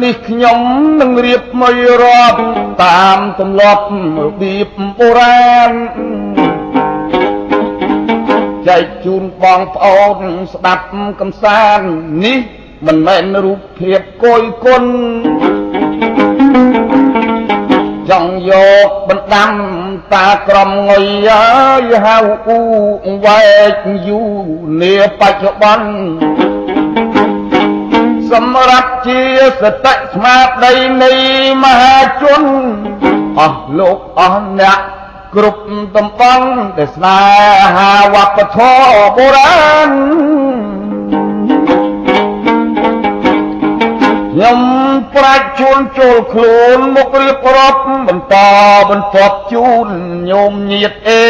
នេះខ្ញុំនឹងរៀបមួយរាប់តាមទម្លាប់របៀបបុរាណចែកជូនបងប្អូនស្ដាប់កំសាន្តនេះមិនមែនរូបភាពគយគុណចង់យកបណ្ដាំតាក្រមងុយហើយហៅអ៊ូវែកយូនាបច្ចុប្បន្នសម្រាប់ជាសតិស្មារតីនៃមហាជនអស់លោកអស់អ្នកគ្រប់តំបន់ដែលស្នេហាវប្បធម៌បុរាណខ្ញុំប្រាជ្ញជួនចូលខ្លួនមករៀបរាប់បន្តបន្ទាប់ជូនញោមញាតអេ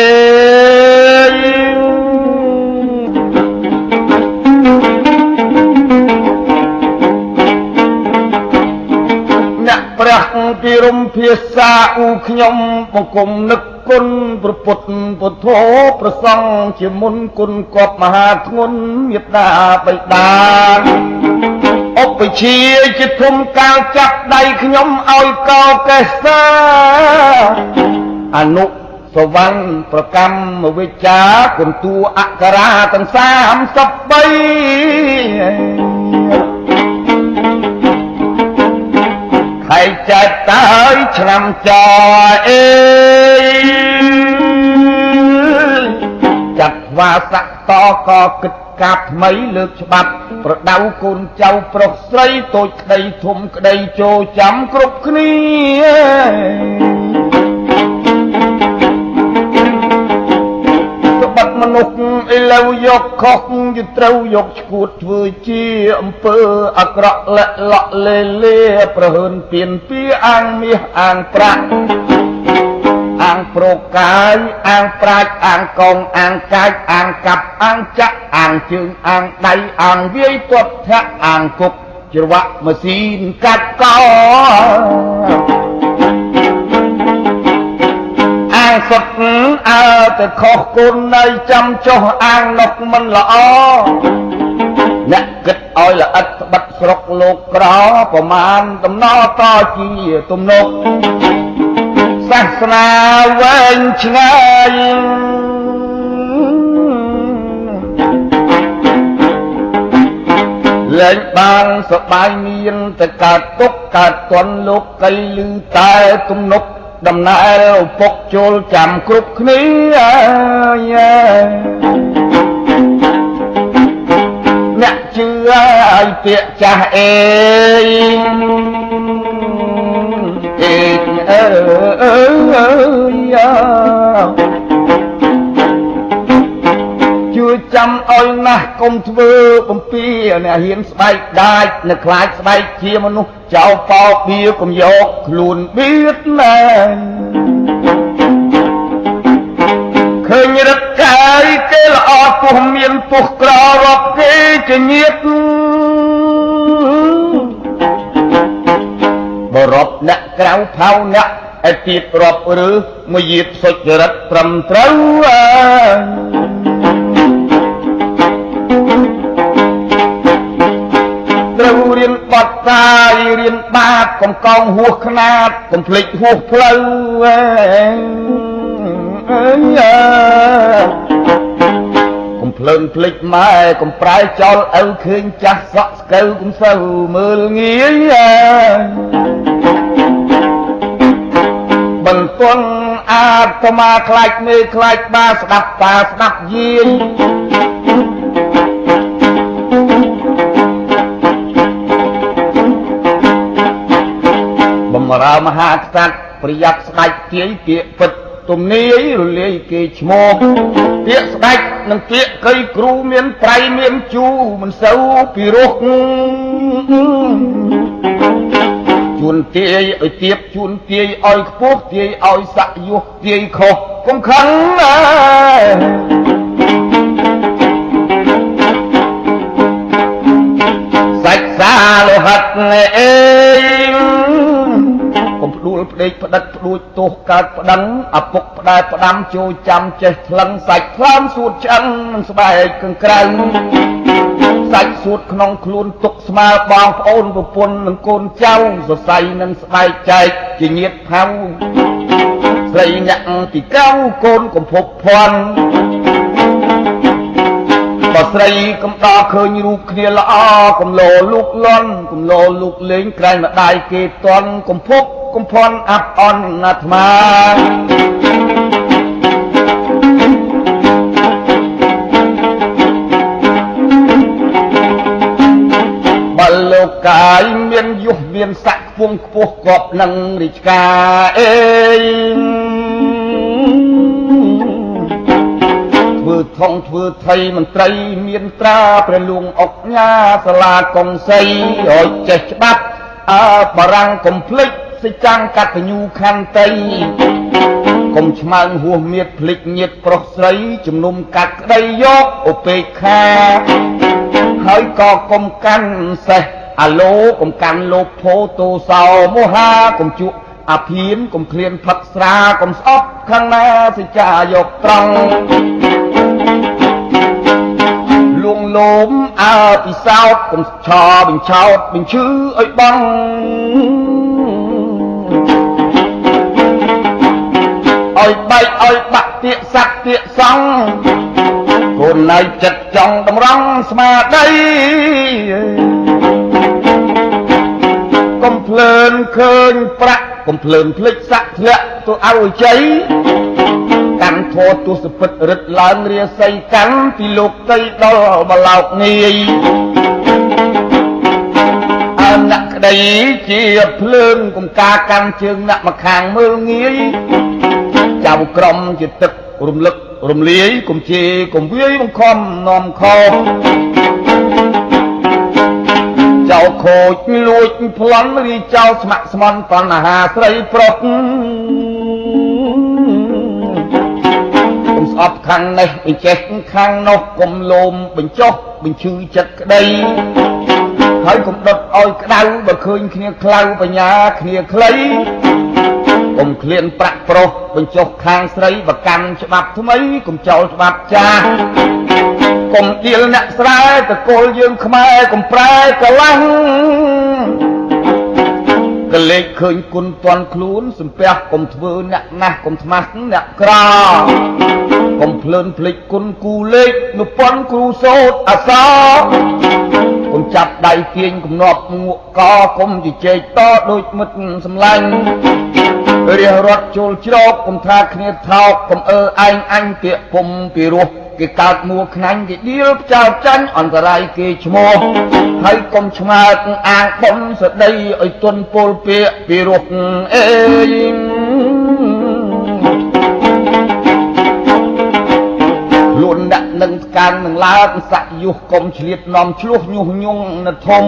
អ្នកព្រះពីរំភាសាអ៊ូខ្ញុំបង្គំនឹកគុណព្រះពុទ្ធពុទ្ធោប្រសង់ជាមុនគុណគប់មហាធ្ងន់មេត្តាបិតាឧបជាជាធំកាលចាប់ដៃខ្ញុំឲ្យកោកេសាអនុសវណ្ណប្រកម្មវិជ្ជាគុណតួអក្សរាទាំង33ខែចែកតើយឆ្នាំចអេចាត់វាស័កតក៏គិតកាប់ថ្មីលើកច្បាប់ប្រដៅកូនចៅប្រុសស្រីតូចក្តីធំក្តីចូលចាំគ្រប់គ្នាបាត់មនុស្សឥឡូវយកខុសយត្រូវយកឈួតធ្វើជាអំពើអាក្រក់លាក់លក់លេលេប្រហើនពៀនពីអាងមាសអាងប្រាក់អាងប្រកាយអាងប្រាជ្ញអាងកងអាងកាយអាងកាប់អាងចាក់អាងជើងអាងដៃអាងវាយទាត់ធាក់អាងគុកច្រវាក់ម៉ាស៊ីនកាត់កោអាងសុទ្ធអើតែខុសគុណនៅចាំចុះអាងនោះមិនល្អអ្នកគិតឲ្យល្អិតត្បិតស្រុកលោកក្រប្រមាណដំណរតជាទំនុកសាសនាវែងឆ្ងាយលែងបានសបាយមានតែកើតទុកកើតទន់លោកកៃលឺតែទំនុកដំណើរឪពុកចូលចាំគ្រប់គ្នាអ្នកជឿឲ្យពាក្យចាស់អេអេអើជួយចាំឲ្យណាស់កុំធ្វើបំពីអ្នកហ៊ានស្បែកដាច់នៅខ្លាចស្បែកជាមនុស្សចោលបោបៀកុំយកខ្លួនបៀតណាឃើញរត់កាយគេល្អពោះមានពោះក្ររាប់គេជាញាតបរពអ្នកក្រៅផៅអ្នកឯទៀតរាប់ឬមួយយាតសុចរិតត្រឹមត្រូវត្រូវរៀនបត់កាយរៀនបាតកុំកងហួសខ្នាតកុំភ្លេចហួសផ្លូវកុំភ្លើងភ្លេចម៉ែកុំប្រែចោលឪឃើញចាស់សក់ស្កូវកុំសូវមើលងាយបន្ទន់អាត្មាខ្លាចមេខ្លាចបាស្ដាប់តាស្ដាប់យាយបំរើមហាក្សត្រប្រយ័ត្នស្ដេចទាយពាក្យពិតទំនាយរលាយគេឈ្មោះពាក្យស្ដេចនិងពាក្យកៃគ្រូមានប្រៃមានជូមិនសូវពីរោះជួនទាយឲ្យទៀបជួនទាយឲ្យខ្ពស់ទាយឲ្យស័កយុះទាយខុសកុំខឹងសាច់សាលោហិតអេកុំផ្ដួល ផ្ដេកផ្ដិតផ្ដួចទោសកើតប្តឹងឪពុកផ្ដែផ្ដាំចូលចាំចេះថ្លឹងសាច់ខ្លាំសួតឆ្អឹងនឹងស្បែកកឹងក្រៅសាច់សួតក្នុងខ្លួនទុកស្មើបងប្អូនប្រពន្ធនិងកូនចៅសរសៃនឹងស្បែកចែកជាញាតផៅស្រីអ្នកទីកៅកូនកំភពភ័ណ្ឌបើស្រីកំដរឃើញរូបគ្នាល្អកំលោលោកលន់កំលោលោកលេងក្រែងម្ដាយគេតន់កំភពកំភ័ណ្ឌអាប់អន់អាត្មាបើលោកកាយមានយុះមានស័ក្តិខ្ពង់ខ្ពស់គប់នឹងរាជការអេធ្វើថងធ្វើថៃមន្ត្រីមានត្រាព្រះលួងអុកញ៉ាសាលាកុងសីឲ្យចេះច្បាប់បារាំងកុំភ្លេចសិចាំងកតញ្ញូខន្តីកុំឆ្មើងហួសមៀតភ្លេចញាតប្រុសស្រីជំនុំកាត់ក្តីយកឧបេក្ខាហើយក៏កុំកាន់សេះអាឡូកុំកាន់លោភោទោសោមោហាកុំជក់អាភៀនកុំឃ្លានផឹកស្រាកុំស្អប់ខាងណាសិចាយកត្រង់លួងលោមពិសោតកុំឆោបញ្ឆោតបញ្ឈឺឲ្យបងឲ្យបែកឲ្យបាក់ទៀកសាក់ទៀកសង់កូនណៃចិត្តចង់តម្រង់ស្មារតីកុំភ្លើនឃើញប្រាក់កុំភ្លើនភ្លេចសាក់ធ្លាក់ទៅឲ្យជ័យកាន់ធោទស្សពិតរឹតឡើងរាសីកាន់ពីលោកតីដល់បឡោកងាយអើអ្នកក្តីជាភ្លើងកុំការកាន់ជើងអ្នកមកខាងមើលងាយចៅក្រុមជាទឹករំលឹករំលាយកុំជេរកុំវាយបង្ខំនាំខោចៅខូចលួចប្លន់រីចៅស្ម័គ្រស្មន់បញ្ហាស្រីប្រុសកុំស្អប់ខាងនេះបញ្ចេះខាងនោះកុំលោមបញ្ចុះបញ្ឈឺចិត្តក្តីហើយកុំដុតឲ្យក្តៅបើឃើញគ្នាខ្លៅបញ្ញាគ្នាខ្លីកុំឃ្លានប្រាក់ប្រុសបញ្ចុះខាងស្រីបកម្មច្បាប់ថ្មីកុំចោលច្បាប់ចាស់កុំដៀលអ្នកស្រែតកូលយើងខ្មែរកុំប្រែកលាំងកលេចឃើញគុណតន់ខ្លួនសំពះកុំធ្វើអ្នកណាស់កុំថ្មាស់អ្នកក្រកុំភ្លើនភ្លេចគុណគូលេខនុពន្ធគ្រូសូត្រអសរកុំចាប់ដៃទាញគំនាប់ងក់កកុំជជែកតដូចមិត្តសម្លាញ់រះរត់ចូលជ្រោកកុំថាគ្នាថោកកុំឯងអញពាកពុំពីរោះគេកើតមួខ្នាញ់គេដៀលផ្ចើចាញ់អន្តរាយគេឈ្មោះហើយកុំឆ្មើកអាងបំស្ដីឲ្យទន់ពលពាកពីរោះអេខ្លួនដាក់នឹងកាននឹងឡើកស័កយុះកុំឆ្លៀតនាំឆ្លោះញុះញង់នៅធំ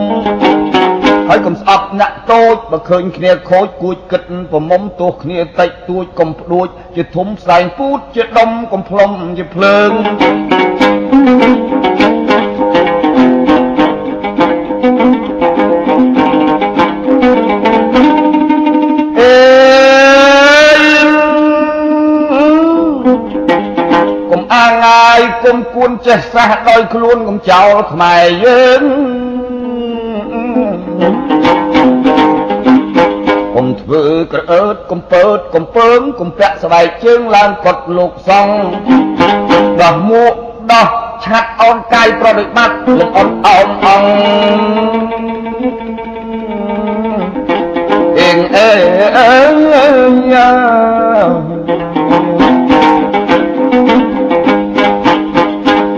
ហើយកុំស្អប់អ្នកតូចបើឃើញគ្នាខូចគួចគិតប្រមុំទោះគ្នាតិចតួចកុំផ្ដួចជាធំផ្សែងពូតជាដុំកុំផ្លុំជាភ្លើងកុំអាងាយកុំគួនចេះសះដោយខ្លួនកុំចោលខ្មែរយើងកុំធ្វើក្រអើតកុំពើតកុំពើងកុំពាក់ស្បែកជើងឡើងកត់លោកសង្ឃដោះមួកដោះឆាត់អោនកាយប្រតិបត្តិលំអន់អោនអង្គអេងអេយ៉ា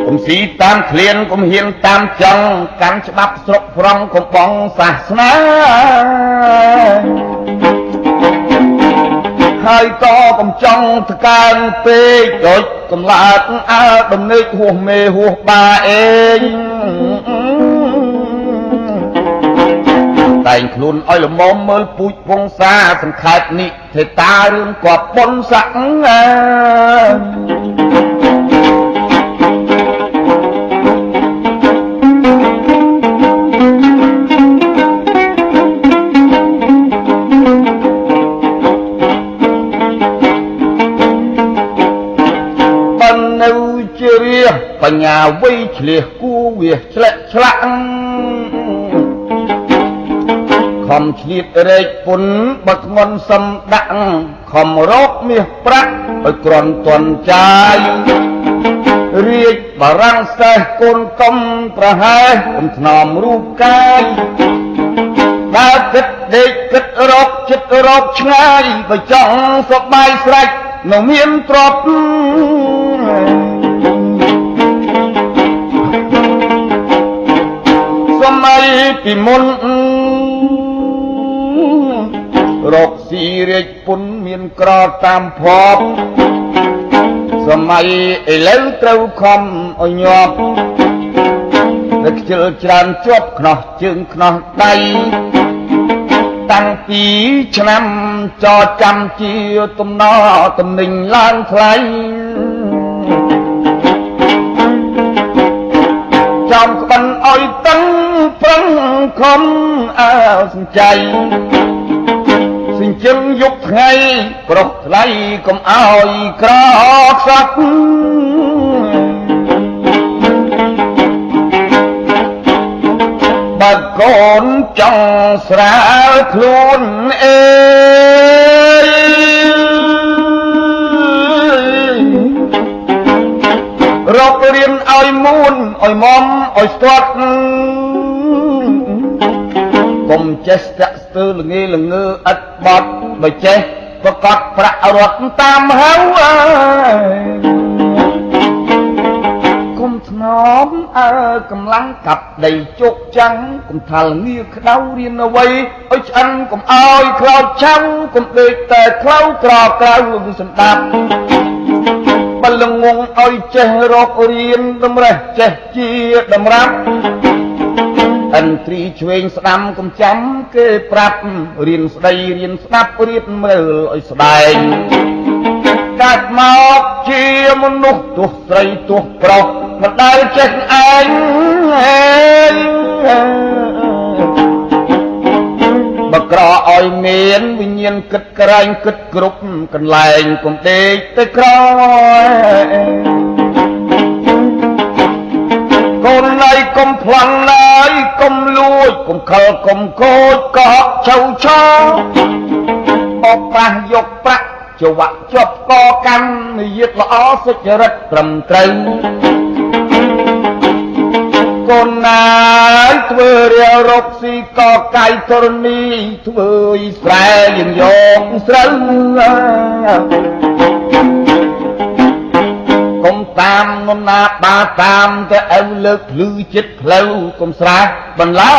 កុំស៊ីតាមឃ្លានកុំហ៊ានតាមចង់កាន់ច្បាប់ស្រុកប្រងកុំបងសាសនាហើយក៏កុំចង់ថ្កើងពេកដូចកំឡាតអើដំណេកហួសមេហួសបាអេងតែងខ្លួនឲ្យល្មមមើលពូជវង្សាសង្ខេបនិទេតារឿងគប់បុណ្យស័ក្តិ បញ្ញាវៃឆ្លៀសគួវាឆ្លាក់ឆ្លាក់ខំឆ្លៀតរែកពុនបើធ្ងន់សំដាក់ខំរកមាសប្រាក់ឲ្យក្រន់ទន់ចាយរាជបារាំងសេះកូនកំប្រហែសកំថ្នមរូបកាយដើរគិតដេកគិតរកចិត្តរកឆ្ងាយបើចង់សប្បាយស្រេចនៅមានទ្រព្យសម័យពីមុនរកស៊ីរាជពុនមានក្រតាមភពសម័យឥឡូវត្រូវខំឲ្យញាប់តែខ្ជិលច្រើនជាប់ខ្នោះជើងខ្នោះដៃតាំងពីឆ្នាំចចាំជាទំនើតំណែងឡើងថ្លៃចំក្បិនឲ្យតឹងប្រឹងខំអើសំចៃសិញ្ជឹងយប់ថ្ងៃប្រុសថ្លៃកុំឲ្យក្រខ្សត់បើកូនចង់ស្រាលខ្លួនអើយរករៀនឲ្យមួនឲ្យមុំឲ្យស្ទាត់កុំចេះស្ទាក់ស្ទើរល្ងេល្ងើឥតបត់បើចេះប្រកាសប្រាក់រត់តាមហៅគុំធ្នមកម្លាំងកាប់ដីជោគចាំងគុំថាលងាក្តៅរៀនអ្វីឲ្យឆ្អិនកុំឲ្យខ្លោចឆាំងគុំដេកតែខ្លៅក្រក្រៅសម្ដាប់បលងងឲ្យចេះរករៀនតម្រេះចេះជាតម្រាប់អន្ត្រីឆ្វេងស្ដាំកុំចាំគេប្រាប់រៀនស្ដីរៀនស្ដាប់រៀនមើលឲ្យស្ដែងកាត់មកជាមនុស្សទោះស្រីទោះប្រុសមិនដែលចេះឯងបើក្រឲ្យមានវិញ្ញាណគិតក្រែងគិតគ្រប់កន្លែងកុំដេកទៅក្រកូនណៃកុំប្លន់ណៃកុំលួចកុំខលកុំកូចកក់ឆៅឆោបោកប្រាស់យកប្រាក់ចវាក់ជាប់កកម្មនិយាយល្អសុចរិតត្រឹមត្រូវកូនណាយធ្វើរាវរកស៊ីកកាយធរណីធ្វើអ៊ីស្រែលយើងយកស្រូវកុំតាមនំណាបាតាមតែអៅលើកភ្លឺចិត្តផ្លូវកុំស្រះបន្លា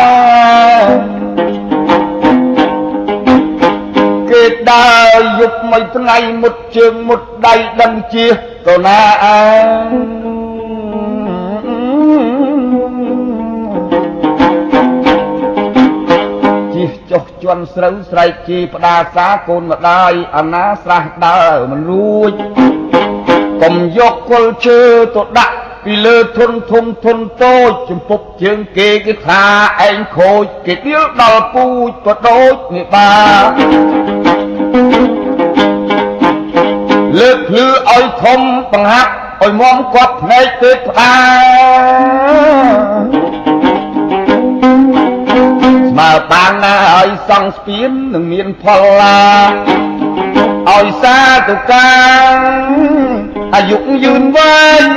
គេដើរយប់មួយថ្ងៃមុតជើងមុតដៃដឹងជាកូនណាអើជិះចុះជន់ស្រូវស្រែកជាផ្ដាសាកូនម្ដាយអាណាស្រះដើរមិនរួចកុំយកគល់ឈើទៅដាក់ពីលើធុនធំធុនតូចចំពុកជើងគេថាឯងខូចគេដៀលដល់ពូជក៏ដូចនេះបាលើកភ្លឺឲ្យធំបង្ហាប់ឲ្យមុំគាត់ភ្នែកទេផ្ដាស្មើបានណាឲ្យសង់ស្ពាននឹងមានផលឡាឲ្យសាទុកាអាយុយឺនវែង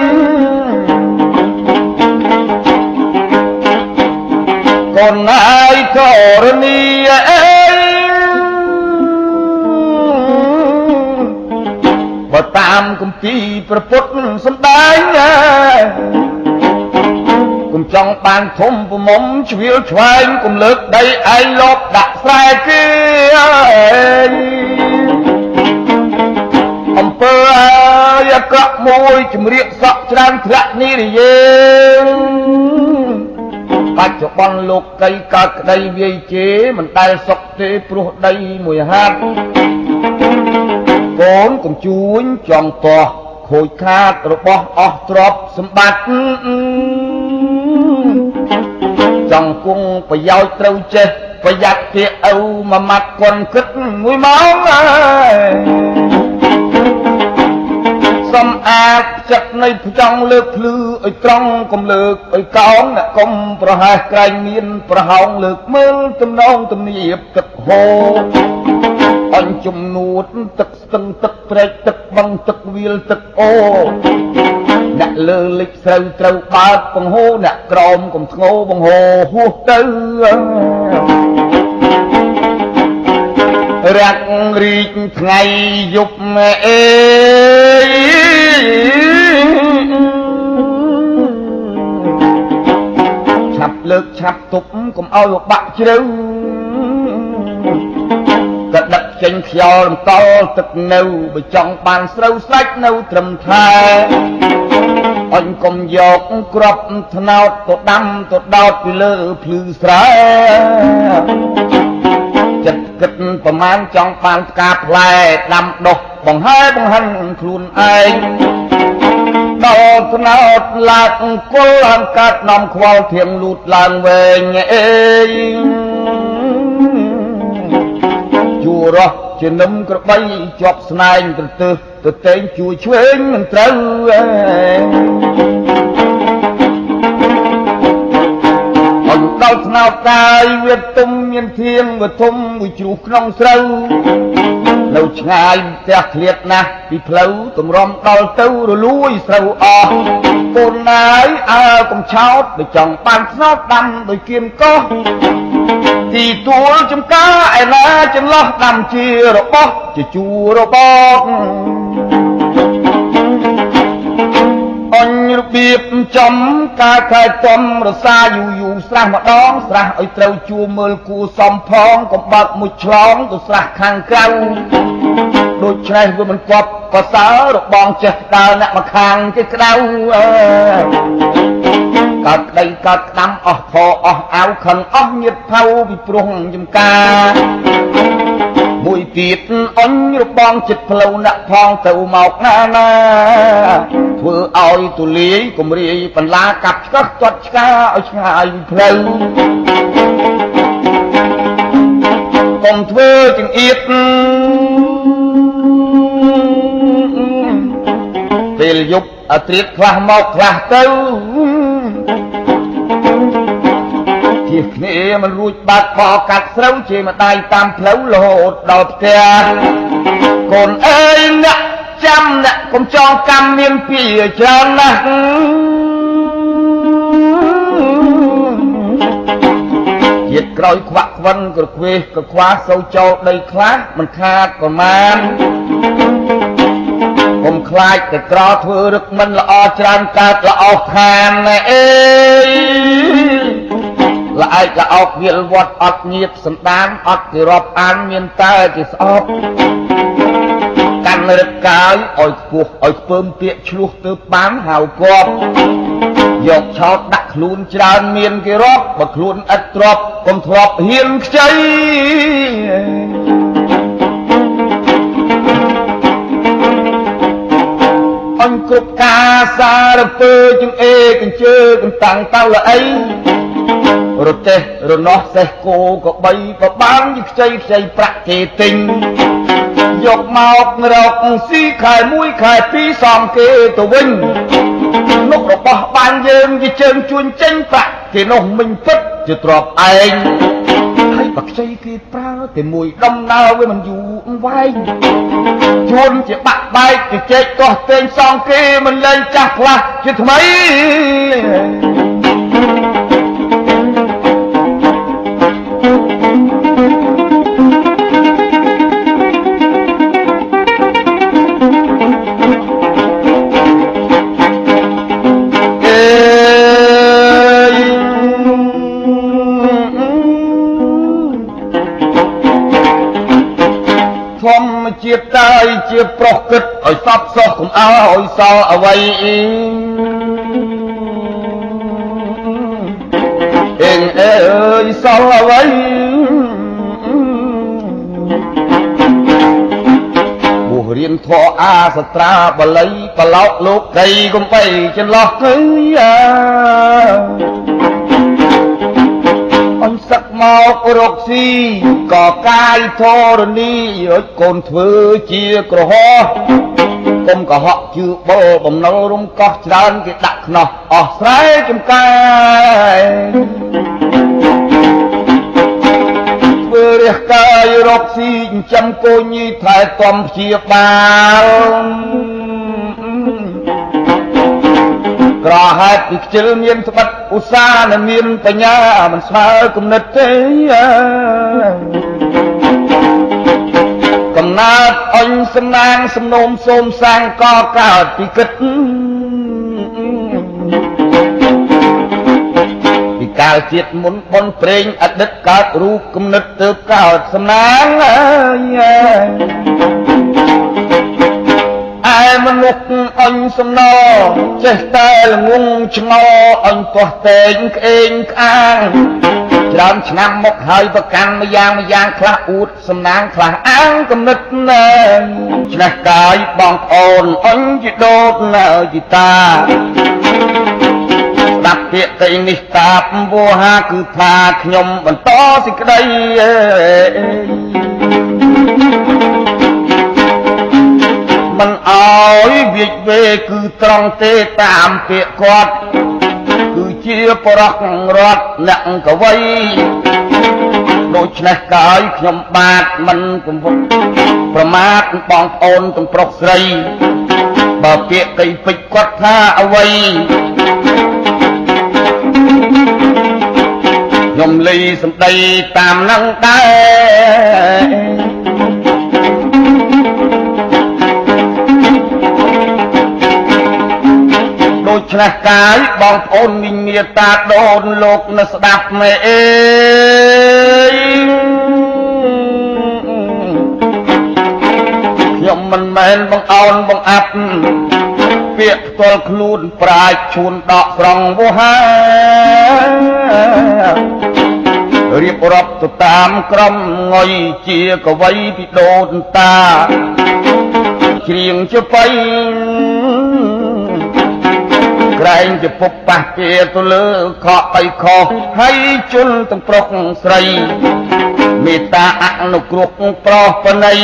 កូនហើយកូរនីអើយបើតាមគម្ពីរព្រះពុទ្ធសម្ដែងកុំចង់បានធំប្រមុំជ្រៀលឆ្វែងកុំលើកដីឯងលបដាក់ស្រែគេអំពើអាយក្រក់មួយជំរាកសក់ច្រើនធ្លាក់នេះរយេបច្ចុប្បន្នលោកកៃកើតក្តីវាយជេរមិនដែលសុខទេព្រោះដីមួយហាត់កូនកុំជួញចង់តោះខូចខាតរបស់អស់ទ្រព្យសម្បត្តិចង់គង់ប្រយោជន៍ត្រូវចេះប្រយ័ត្នពាក្យឪមួយម៉ាត់កន់គិតមួយម៉ោង សំអាតចិត្តនៃចង់លើកភ្លឺឲ្យត្រង់កុំលើកឲ្យកោងអ្នកកុំប្រហែសក្រែងមានប្រហោងលើកមើលទំនងទំនៀបទឹកហូរអញជំនួតទឹកស្ទឹងទឹកព្រែកទឹកបឹងទឹកវាលទឹកអូអ្នកលើលិចស្រូវត្រូវបើកបង្ហូរអ្នកក្រោមកុំធ្ងោបង្ហូរហួសទៅរាក់រីកថ្ងៃយប់អេឆាប់លើកឆាប់ទប់កុំឲ្យបាក់ជ្រៅក៏ដឹកចេញខ្យល់រំកល់ទឹកនៅបើចង់បានស្រូវស្រាច់នៅត្រឹមថែអញកុំយកក្របថ្នោតទៅដាំទៅដោតពីលើភ្លឺស្រែចិត្តគិតប្រមាណចង់បានផ្កាផ្លែដាំដុះបង្ហើបង្ហិនខ្លួនឯងដល់ថ្នោតឡើងអង្គុលអង្កាត់នាំខ្វល់ធៀងលូតឡើងវែងអេជួរោះជានឹមក្របីជាប់ស្នែងទៅទៅតែងជួយឆ្វេងមិនត្រូវអញដល់ថ្នោតកាយវាទុំមានធៀងវាធំមួយជ្រុះក្នុងស្រូវនៅឆ្ងាយផ្ទះឃ្លាតណាស់ពីផ្លូវទម្រាំដល់ទៅរលួយស្រូវអស់កូនណាយអើកំឆោតបើចង់បានថ្នោតដាំដោយគៀនកោះទីទួលចំការឯណាចន្លោះដាំជារបស់ជាជួររបស់អញរបៀបចំការខែចំរសាយូស្រះម្ដងស្រះឲ្យត្រូវជួមើលគូសំផងកុំបើកមួយឆ្លងទៅស្រះខាងក្រៅដូចឆ្នេះវាមិនគប់ក៏សើរបងចេះដើរអ្នកមកខាងគេក្តៅកើតក្តីកើតក្តាំអស់ផអស់អាវខឹងអស់ញៀតផៅពីព្រោះចំការមួយទៀតអញរបងចិត្តផ្លូវអ្នកផងទៅមកណាធ្វើឲ្យទូលាយគំរាយបន្លាកាប់ឆ្កឹះទាត់ឆ្កាឲ្យឆ្ងាយផ្លូវកុំធ្វើចង្អៀតពេលយប់អត្រៀតខ្លះមកខ្លះទៅជាគ្នាមិនរួចបាត់បោកាត់ស្រូវជាម្ដាយតាមផ្លូវរហូតដល់ផ្ទះកូនអើយអ្នកចាំអ្នកកុំចងកម្មមានពីច្រើនណាស់ជាតិក្រោយខ្វាក់ខ្វិនក្រខ្វេសក្រខ្វាសូវចូលដីខ្លះមិនខាតប្រមាណកុំខ្លាចតែក្រធ្វើរឹកមិនល្អច្រើនកើតល្អខានអេល្អឯកល្អោកវាលវត្តអត់ញៀតសន្តានអត់គេរាប់អានមានតែគេស្អប់កាន់រឹកកាយឲ្យខ្ពស់ឲ្យខ្ពើមពាកឆ្លោះទៅបានហៅគប់យកឆោតដាក់ខ្លួនច្រើនមានគេរាប់បើខ្លួនឥតទ្របកុំធ្លាប់ហ៊ានខ្ចីអញគ្រប់ការសារពើជាងអេកញ្ជើកន្តាំងតៅលអីរទេះរនោះសេះគោក៏បីក៏បានយខ្ចីប្រាក់គេទិញយកមករកស៊ីខែ1ខែ2សំគេទៅវិញនោះរបស់បានយើងជាជើងជួញចេញប្រាក់គេនោះមិញពិតជាទ្របឯងហើយបើខ្ចីគេប្រើតែមួយដំណើរវាមិនយូរវែងជួនជាបាក់បែកជាជែកកោះតែងសងគេមិនលែងចាស់ផ្លាស់ជាថ្មីជាតិតើជាប្រុសគិតឲ្យសពសោះកុំឲ្យសល់អ្វីអេងអើយសល់អ្វីបុះរៀនធរអាសត្រាបល័យបឡោកលោកកៃកុំបីចន្លោះទៅអញសឹកមករកស៊ីក៏កាយធរណីឲ្យកូនធ្វើជាក្រហម កុំកុហកជឿបលបំណុលរំកោះច្រើនគេដាក់ខ្នោះអស់ស្រែចំការធ្វើរះកាយរកស៊ីចិញ្ចឹមកូនញីថែទាំព្យាបាលក្រហេតុពីខ្ជិលមានត្បិតឧស្សាហ៍និងមានបញ្ញាមិនស្មើគំនិតទេកំណើតអញសំណាងសំណូមសូមសាងកកើតពីគិតពីកាលជាតិមុនបនព្រេងអតីតកើតរូបគំនិតទៅកើតសំណាងឯមនុស្សអញសំណចេះតែល្ងងឆ្ងល់អញទាស់តែងក្អេងក្អាងច្រើនឆ្នាំមកហើយប្រកាន់ម្យ៉ាងខ្លះអួតសំណាងខ្លះអាងគំនិតណែឆ្នះកាយបងប្អូនអញជាដូតនៅជីតាស្ដាប់ពាក្យតែនេះតាបវោហាគឺថាខ្ញុំបន្តសេចក្តីមិនអើយវិវេគឺត្រង់ទេតាមពាក្យគាត់គឺជាបរោះរត់អ្នកកវីដូច្នេះកាយខ្ញុំបាទមិនកំពុងប្រមាថបងប្អូនទាំងប្រុសស្រីបើពាក្យកៃពេជ្រគាត់ថាអ្វីខ្ញុំលីសម្ដីតាមនឹងដែរដូច្នេះកាយបងប្អូនមីងមាតាដូនលោកនៅស្ដាប់មេអេខ្ញុំមិនមែនបង្អោនបង្អាប់ពាក្យផ្ទាល់ខ្លួនប្រាជ្ញឈួនដកស្រង់វោហារៀបរាប់ទៅតាមក្រុមងុយជាកវីពីដូនតាច្រៀងជាបៃក្រែងជាពុកប៉ះគេទៅលើខកអីខុសហើយជន់ទាំងប្រុសស្រីមេត្តាអនុគ្រោះប្រោះបណៃ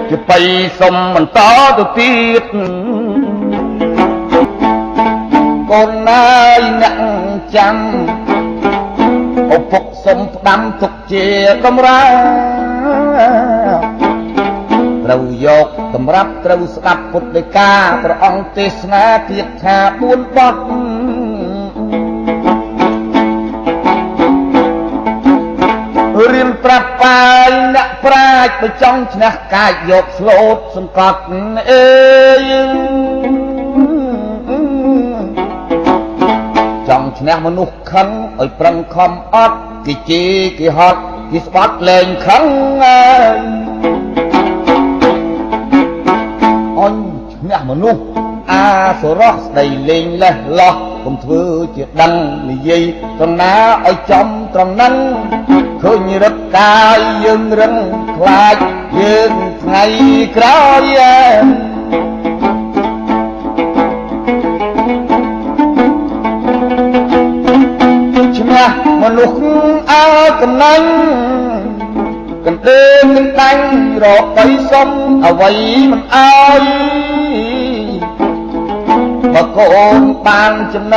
ជាបៃសុំបន្តទៅទៀតកូនណាយអ្នកចាំឪពុកសុំផ្ដាំទុកជាកំរាត្រូវយកសម្រាប់ត្រូវស្ដាប់ពុទ្ធដីកាព្រះអង្គទេសនាទៀតថា4បទរៀនប្រាប់បាយអ្នកប្រាជ្ញបើចង់ឈ្នះកាយយកស្លូតសង្កត់អេចង់ឈ្នះមនុស្សខឹងឲ្យប្រឹងខំអត់គេជេរគេហត់គេស្បាត់លែងខឹងអញឈ្នះមនុស្សអាសុរោះស្ដីលេងលេះលោះកុំធ្វើជាដឹងនិយាយត្រង់ណាឲ្យចំត្រង់ហ្នឹងឃើញរឹកកាយយើងរឹងខ្លាចយើងថ្ងៃក្រោយឈ្នះមនុស្សអើកំណាញ់កណ្ដេញនឹងដាញ់រកបីសុំអ្វីមិនអើយបើកូនបានចំណ